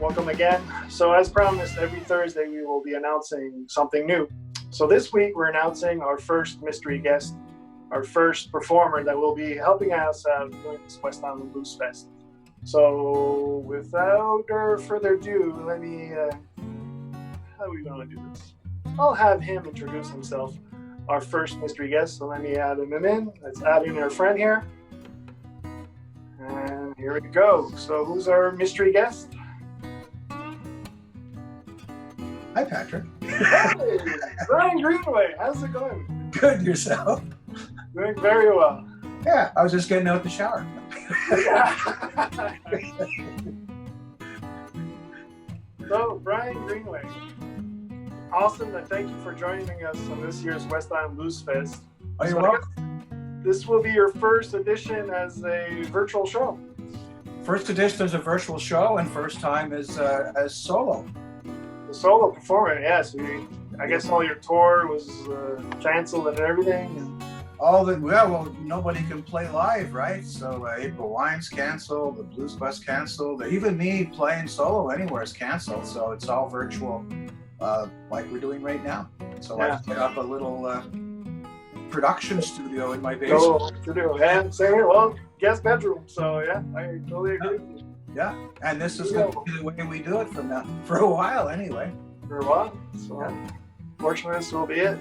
Welcome again. So as promised, every Thursday we will be announcing something new. So this week we're announcing our first mystery guest, our first performer that will be helping us out during this West Island Blues Fest. So without further ado, how are we going to do this? I'll have him introduce himself, our first mystery guest. So let me add him in. Let's add in our friend here. And here we go. So who's our mystery guest? Hi, Patrick. Hey, Brian Greenway. How's it going? Good, yourself? Doing very well. Yeah, I was just getting out the shower. So, Brian Greenway, awesome, and thank you for joining us on this year's West Island Blues Fest. Oh, you're welcome. This will be your first edition as a virtual show. First edition as a virtual show, and first time as solo. The solo performer, yes. I guess all your tour was canceled and everything. Nobody can play live, right? So April Wine's canceled, the Blues Bus canceled, even me playing solo anywhere is canceled. So it's all virtual, like we're doing right now. So yeah. I set up a little production studio in my basement. Oh, studio, and same here. Well, guest bedroom. So yeah, I totally agree with you. Yeah, and this is going to be the way we do it from now for a while, anyway. For a while. So yeah. Fortunately, this will be it.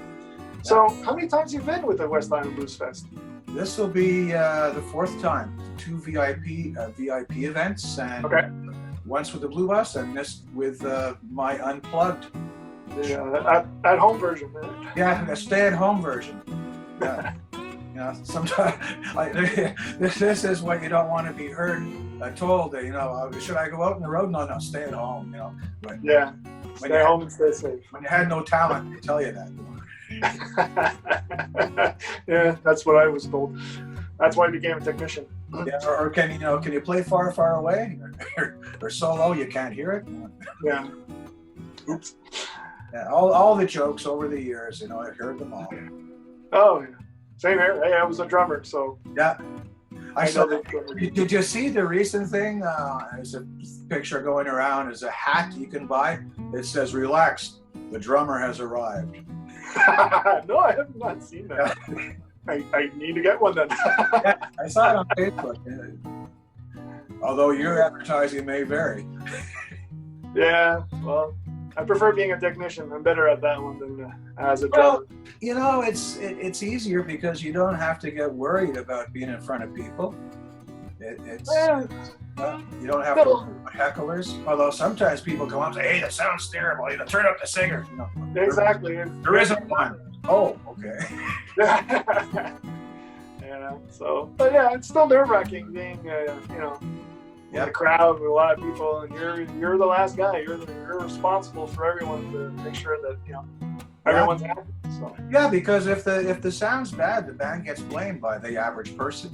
So, how many times have you been with the West Island Blues Fest? This will be the fourth time. 2 VIP events, and once with the Blue Bus, and this with my unplugged. At home version, right? Yeah, a stay-at-home version. Yeah. Sometimes this is what you don't want to be heard told. Should I go out on the road? No, stay at home. But stay home and stay safe. When you had no talent, they tell you that. Yeah, that's what I was told. That's why I became a technician. Yeah, or can you play far, far away, or solo? You can't hear it. Yeah. Oops. Yeah, all the jokes over the years, I've heard them all. Oh, yeah. Same here. Hey, I was a drummer, so yeah. Did you see the recent thing? There's a picture going around. There's a hat you can buy. It says, "Relax, the drummer has arrived." No, I have not seen that. I need to get one then. Yeah, I saw it on Facebook. Although your advertising may vary. Yeah, well, I prefer being a technician. I'm better at that one than as a drummer. It's easier because you don't have to get worried about being in front of people. You don't have to worry about hecklers. Although sometimes people come up and say, "Hey, that sounds terrible. Turn up the singer." Exactly. There isn't one. Oh, okay. Yeah. So, but yeah, it's still nerve-wracking being, in a crowd with a lot of people, and you're the last guy. You're responsible for everyone to make sure that everyone's happy. So. Yeah, because if the sound's bad, the band gets blamed by the average person.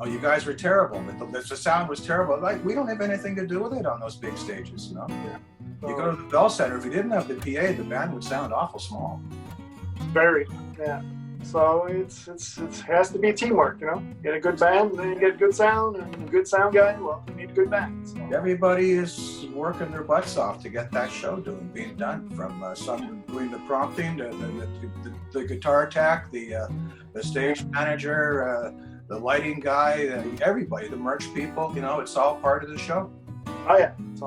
Oh, you guys were terrible. The sound was terrible. Like, we don't have anything to do with it on those big stages. Yeah. You go to the Bell Center. If you didn't have the PA, the band would sound awful small. Very. Yeah. So it has to be teamwork, Get a good band, then you get good sound, and a good sound guy. Well, you need a good band. So. Everybody is working their butts off to get that show being done. From someone doing the prompting, to the guitar tech, the stage manager, the lighting guy, everybody, the merch people. It's all part of the show. Oh yeah, it's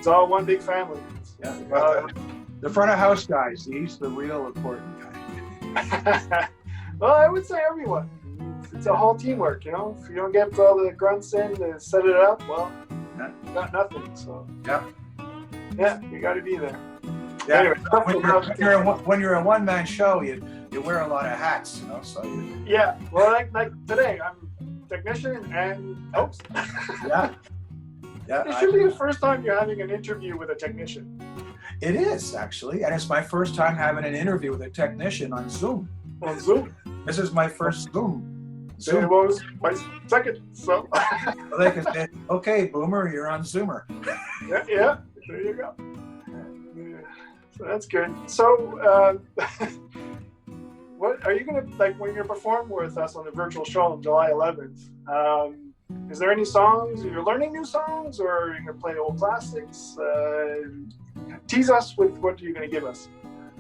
all one big family. Yeah. The front of house guys, he's the real important guy. Well, I would say everyone. It's a whole teamwork, If you don't get all the grunts in to set it up, well, you got nothing. So yeah, you got to be there. Yeah. Anyway, when you're a one-man show, you wear a lot of hats, So yeah. Well, like today, I'm technician and host. Yeah. It should be the first time you're having an interview with a technician. It is, actually, and it's my first time having an interview with a technician on Zoom. On Zoom? This is my first Zoom. It was my second, so. They can say, "Okay, Boomer, you're on Zoomer." Yeah, there you go. Yeah. So that's good. So, what are you gonna when you perform with us on the virtual show on July 11th? is there any songs you're learning new songs, or you're gonna play old classics? Tease us with what you're gonna give us.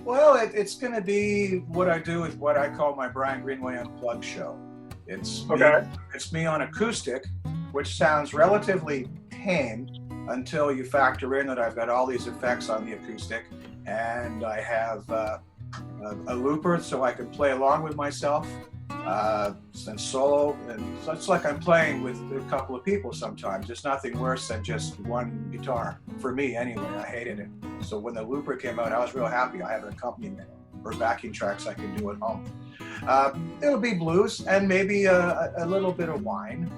Well, it's going to be what I do with what I call my Brian Greenway Unplugged show. It's me on acoustic, which sounds relatively tame until you factor in that I've got all these effects on the acoustic, and I have a looper so I can play along with myself and solo. And so it's like I'm playing with a couple of people sometimes. It's nothing worse than just one guitar. For me, anyway, I hated it. So when the looper came out, I was real happy. I have an accompaniment or backing tracks I can do at home. It'll be blues and maybe a little bit of wine.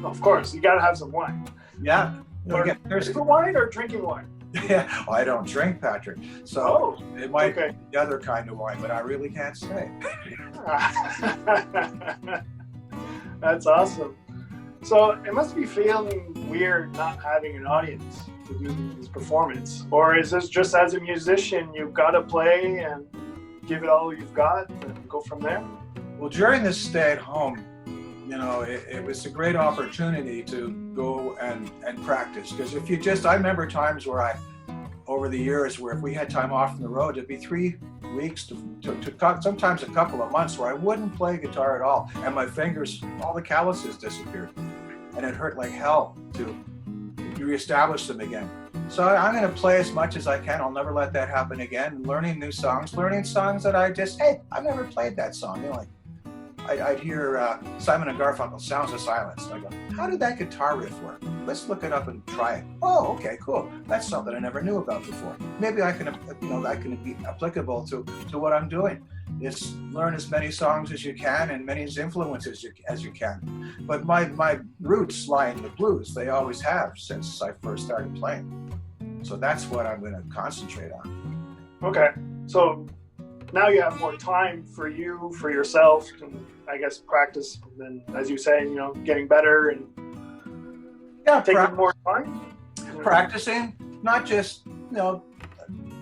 Of course, you gotta have some wine. Yeah. Get thirsty. Wine or drinking wine? Yeah, well, I don't drink, Patrick. So it might be the other kind of wine, but I really can't say. That's awesome. So it must be feeling weird not having an audience to do this performance. Or is this just as a musician, you've got to play and give it all you've got and go from there? Well, during this stay at home, you know, it was a great opportunity to go and practice. Because if you just, I remember times where over the years, where if we had time off from the road, it'd be 3 weeks to sometimes a couple of months where I wouldn't play guitar at all. And my fingers, all the calluses disappeared. And it hurt like hell to reestablish them again. So I'm going to play as much as I can. I'll never let that happen again. Learning new songs, learning songs that hey, I've never played that song. You know, like I'd hear Simon and Garfunkel, Sounds of Silence. I go, how did that guitar riff work? Let's look it up and try it. Oh, okay, cool. That's something I never knew about before. Maybe I can, that can be applicable to what I'm doing. Is learn as many songs as you can and many influences as you can. But my roots lie in the blues. They always have since I first started playing. So that's what I'm going to concentrate on. Okay. So now you have more time for you, for yourself, and I guess practice. And then, as you say, getting better and taking more time. Practicing, not just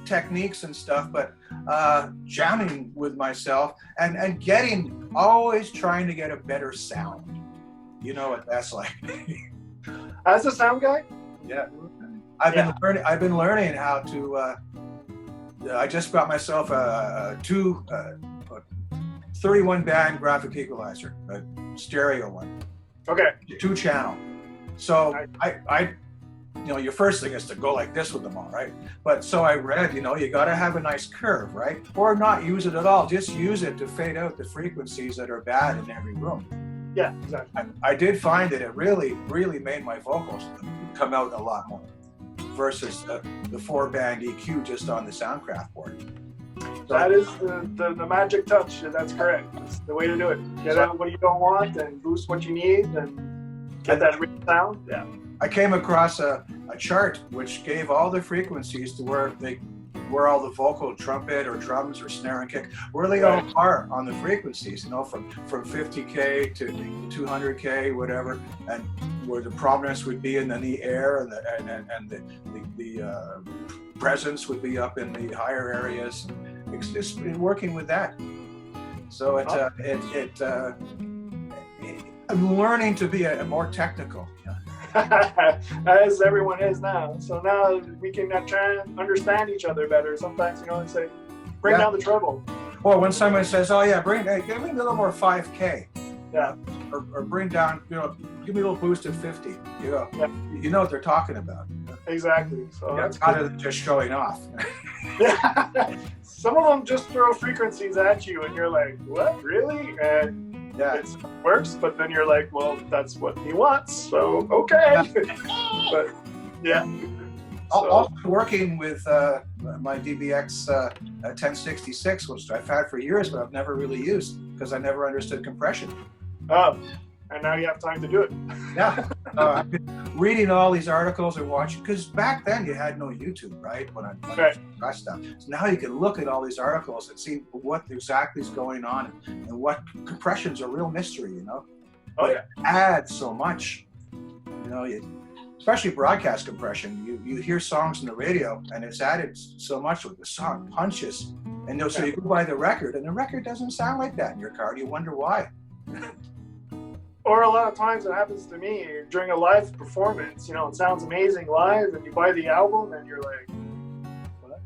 techniques and stuff, but jamming with myself and always trying to get a better sound. You know what that's like. As a sound guy? Yeah. I've been learning how to. I just got myself a 31 band graphic equalizer, a stereo one. Okay. 2-channel. So I your first thing is to go like this with them all, right? But so I read, you got to have a nice curve, right? Or not use it at all. Just use it to fade out the frequencies that are bad in every room. Yeah, exactly. I did find that it really, really made my vocals come out a lot more versus the 4-band EQ just on the Soundcraft board. So, that is the magic touch. That's correct. That's the way to do it. Get out what you don't want and boost what you need and get that rich sound. Yeah. I came across a chart which gave all the frequencies to where all the vocal, trumpet or drums or snare and kick, where they all are on the frequencies, from 50K to 200K, whatever, and where the prominence would be, and then the air and the presence would be up in the higher areas. It's just working with that. So I'm learning to be a more technical. As everyone is now. So now we can try and understand each other better. Sometimes, they say, bring down the treble. Or when someone says, oh yeah, give me a little more 5K. Yeah. Or bring down, give me a little boost at 50. You know what they're talking about. Exactly. So that's rather than just showing off. Yeah. Some of them just throw frequencies at you and you're like, what, really? And it works, but then you're like, well, that's what he wants, so okay. But yeah. Also working with my DBX 1066, which I've had for years, but I've never really used because I never understood compression. Oh, and now you have time to do it. Yeah. I've been reading all these articles and watching, because back then you had no YouTube, right? When I got stuff. So now you can look at all these articles and see what exactly is going on and what compression's a real mystery, But it adds so much, especially broadcast compression. You hear songs on the radio and it's added so much with the song punches. And so you go buy the record and the record doesn't sound like that in your car. You wonder why. Or a lot of times it happens to me during a live performance, you know, it sounds amazing live and you buy the album and you're like, what?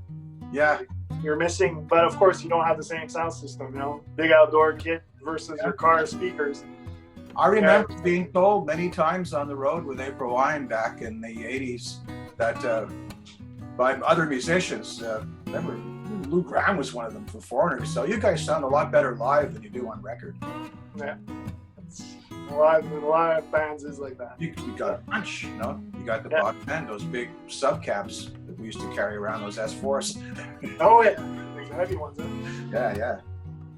Yeah. You're missing, but of course you don't have the same sound system, you know, big outdoor kit versus your car speakers. I remember being told many times on the road with April Wine back in the 80s that by other musicians, remember Lou Graham was one of them for Foreigners, so you guys sound a lot better live than you do on record. Yeah. A lot of bands is like that. You got a punch, you know? You got the Bob Penn, those big subcaps that we used to carry around, those S4s. Oh yeah, the heavy ones. Yeah.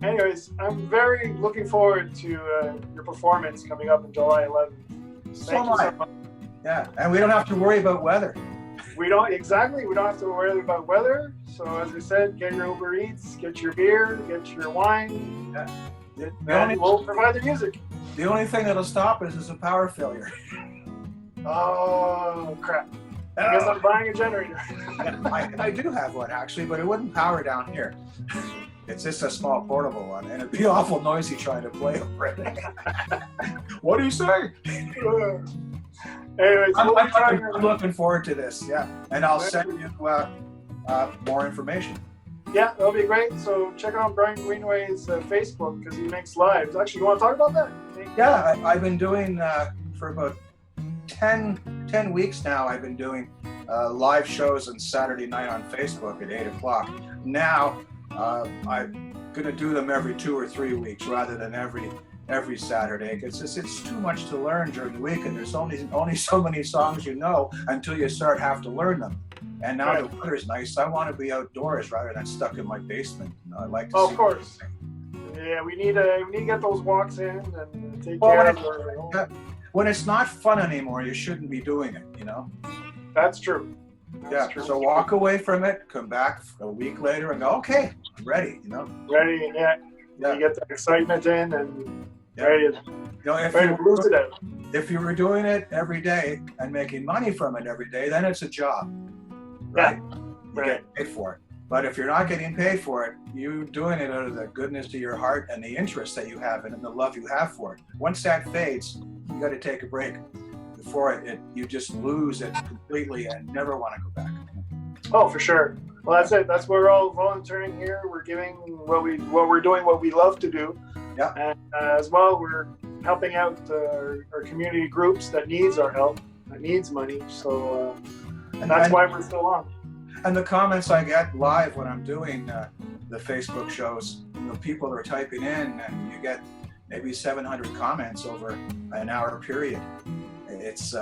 Anyways, I'm very looking forward to your performance coming up on July 11th. Thank you so much. Yeah, and we don't have to worry about weather. We don't have to worry about weather. So as I said, get your Uber Eats, get your beer, get your wine. Yeah. And we'll provide the music. The only thing that'll stop us is a power failure. Oh, crap. I guess I'm buying a generator. I do have one, actually, but it wouldn't power down here. It's just a small portable one, and it'd be awful noisy trying to play over it. What do you say? Anyways, I'm looking forward to this, yeah. And I'll send you more information. Yeah, that'll be great. So check out Brian Greenway's Facebook because he makes lives. Actually, you want to talk about that? Yeah, I've been doing for about 10 weeks now. I've been doing live shows on Saturday night on Facebook at 8 o'clock. Now I'm gonna do them every 2 or 3 weeks rather than every Saturday. It's too much to learn during the week, and there's only so many songs you know until you have to learn them. And now the weather's nice. I want to be outdoors rather than stuck in my basement. You know, I like to see. Of course. Yeah, we need to get those walks in and take care of it. When it's not fun anymore, you shouldn't be doing it. You know. That's true. That's true. So walk away from it, come back a week later, and go, okay, I'm ready. You know. Ready, yeah. You get the excitement in and ready to lose it out. If you were doing it every day and making money from it every day, then it's a job. Right? You get paid for it. But if you're not getting paid for it, you're doing it out of the goodness of your heart and the interest that you have and the love you have for it. Once that fades, you got to take a break. Before you just lose it completely and never want to go back. Oh, for sure. Well, that's it. That's why we're all volunteering here. We're giving what we're doing, what we love to do. Yeah. And as well, we're helping out our community groups that needs our help, that needs money. So. And that's why we're still on. And the comments I get live when I'm doing the Facebook shows, you know, people are typing in, and you get maybe 700 comments over an hour period. It's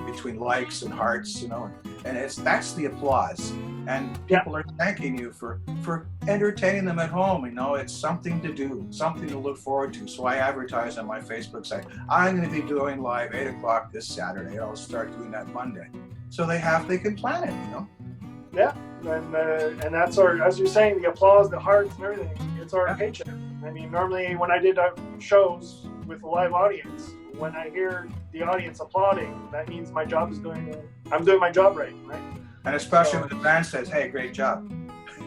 between likes and hearts, you know, and that's the applause. And people are thanking you for entertaining them at home. You know, it's something to do, something to look forward to. So I advertise on my Facebook site, I'm going to be doing live 8 o'clock this Saturday. I'll start doing that Monday. So they can plan it, you know. Yeah, and that's our, as you're saying, the applause, the hearts, and everything. It's our paycheck. I mean, normally when I did shows with a live audience, when I hear the audience applauding, that means my job I'm doing my job right? And especially when the band says, "Hey, great job."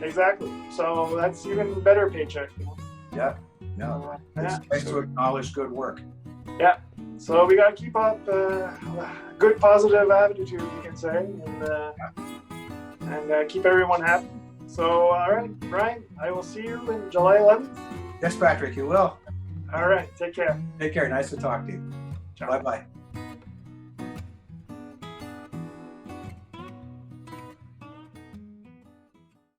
Exactly. So that's even better paycheck. You know? Yeah. No. It's nice to acknowledge good work. Yeah. So we got to keep up good positive attitude, you can say, and keep everyone happy. So, all right, Brian, I will see you in July 11th. Yes, Patrick, you will. All right, take care. Take care. Nice to talk to you. Ciao. Bye-bye.